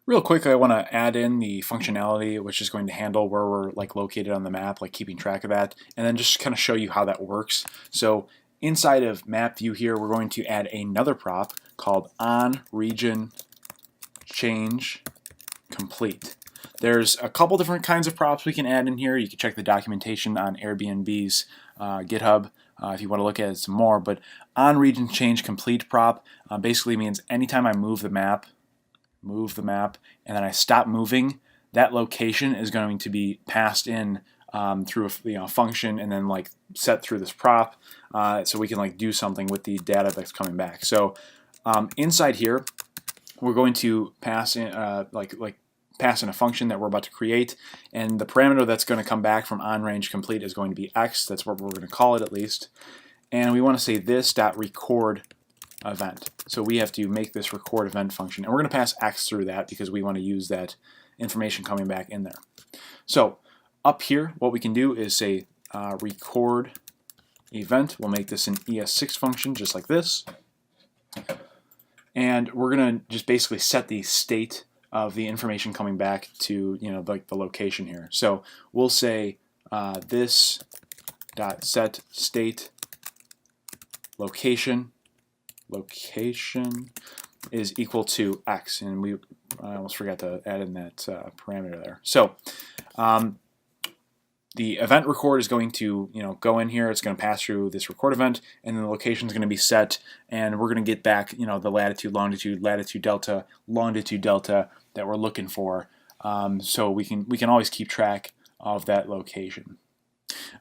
Real quick, I want to add in the functionality which is going to handle where we're located on the map, like keeping track of that, and then just kind of show you how that works. So inside of map view here, we're going to add another prop called onRegionChange complete. There's a couple different kinds of props we can add in here. You can check the documentation on Airbnb's GitHub if you want to look at it some more. But onRegionChange complete prop basically means anytime I move the map, and then I stop moving, that location is going to be passed in through a function and then set through this prop, so we can do something with the data that's coming back. So inside here, we're going to pass in pass in a function that we're about to create, and the parameter that's going to come back from onRange complete is going to be x. That's what we're going to call it at least, and we want to say this dot record event. So we have to make this record event function, and we're going to pass x through that because we want to use that information coming back in there. So up here, what we can do is say record event. We'll make this an ES6 function just like this, and we're going to just basically set the state of the information coming back to the location here. So we'll say this dot set state location is equal to x, and I almost forgot to add in that parameter there. So the event record is going to go in here. It's going to pass through this record event, and then the location is going to be set, and we're going to get back the latitude, longitude, delta, longitude, delta that we're looking for. So we can always keep track of that location.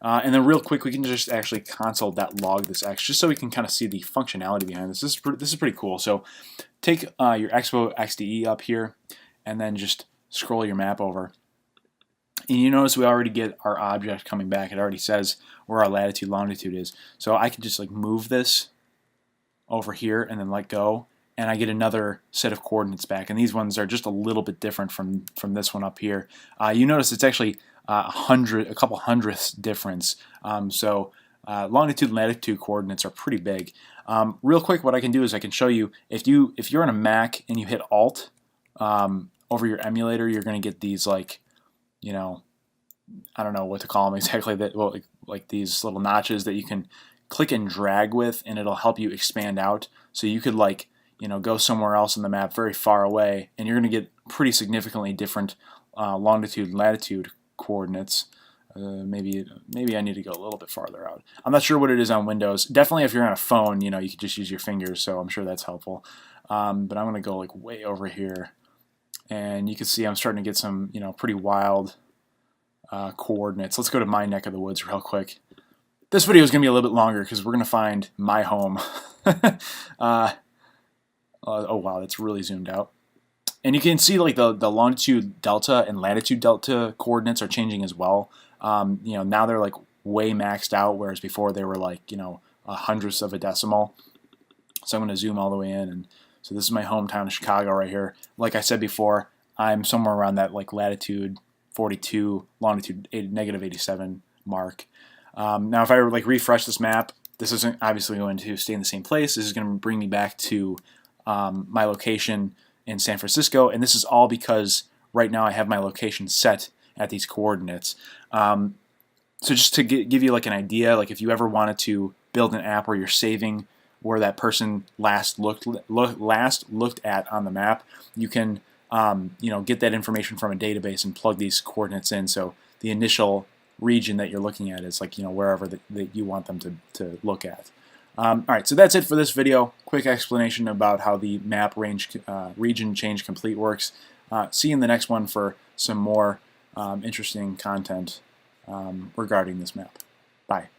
And then real quick, we can just actually console.log this x just so we can kind of see the functionality behind this. This is pretty cool. So take your Expo XDE up here and then just scroll your map over. And you notice we already get our object coming back. It already says where our latitude, longitude is. So I can just move this over here and then let go, and I get another set of coordinates back. And these ones are just a little bit different from this one up here. You notice it's actually a couple hundredths difference. So longitude and latitude coordinates are pretty big. Real quick, what I can do is I can show you if you're on a Mac and you hit Alt over your emulator, you're going to get these I don't know what to call them exactly. Like these little notches that you can click and drag with, and it'll help you expand out. So you could go somewhere else on the map very far away, and you're going to get pretty significantly different longitude and latitude coordinates. Maybe I need to go a little bit farther out. I'm not sure what it is on Windows. Definitely if you're on a phone, you could just use your fingers, so I'm sure that's helpful. But I'm going to go way over here, and you can see I'm starting to get some pretty wild coordinates. Let's go to my neck of the woods real quick. This video is going to be a little bit longer because we're going to find my home. Oh wow, that's really zoomed out. And you can see the longitude delta and latitude delta coordinates are changing as well. Now they're way maxed out, whereas before they were a hundredths of a decimal. So I'm going to zoom all the way in, and so this is my hometown of Chicago right here. Like I said before, I'm somewhere around that latitude 42, longitude -87 mark. Now if I refresh this map, this isn't obviously going to stay in the same place. This is going to bring me back to my location in San Francisco, and this is all because right now I have my location set at these coordinates. So just to give you an idea, if you ever wanted to build an app where you're saving where that person last looked at on the map, you can get that information from a database and plug these coordinates in. So the initial region that you're looking at is wherever that you want them to look at. Alright, so that's it for this video. Quick explanation about how the map region change complete works. See you in the next one for some more interesting content regarding this map. Bye.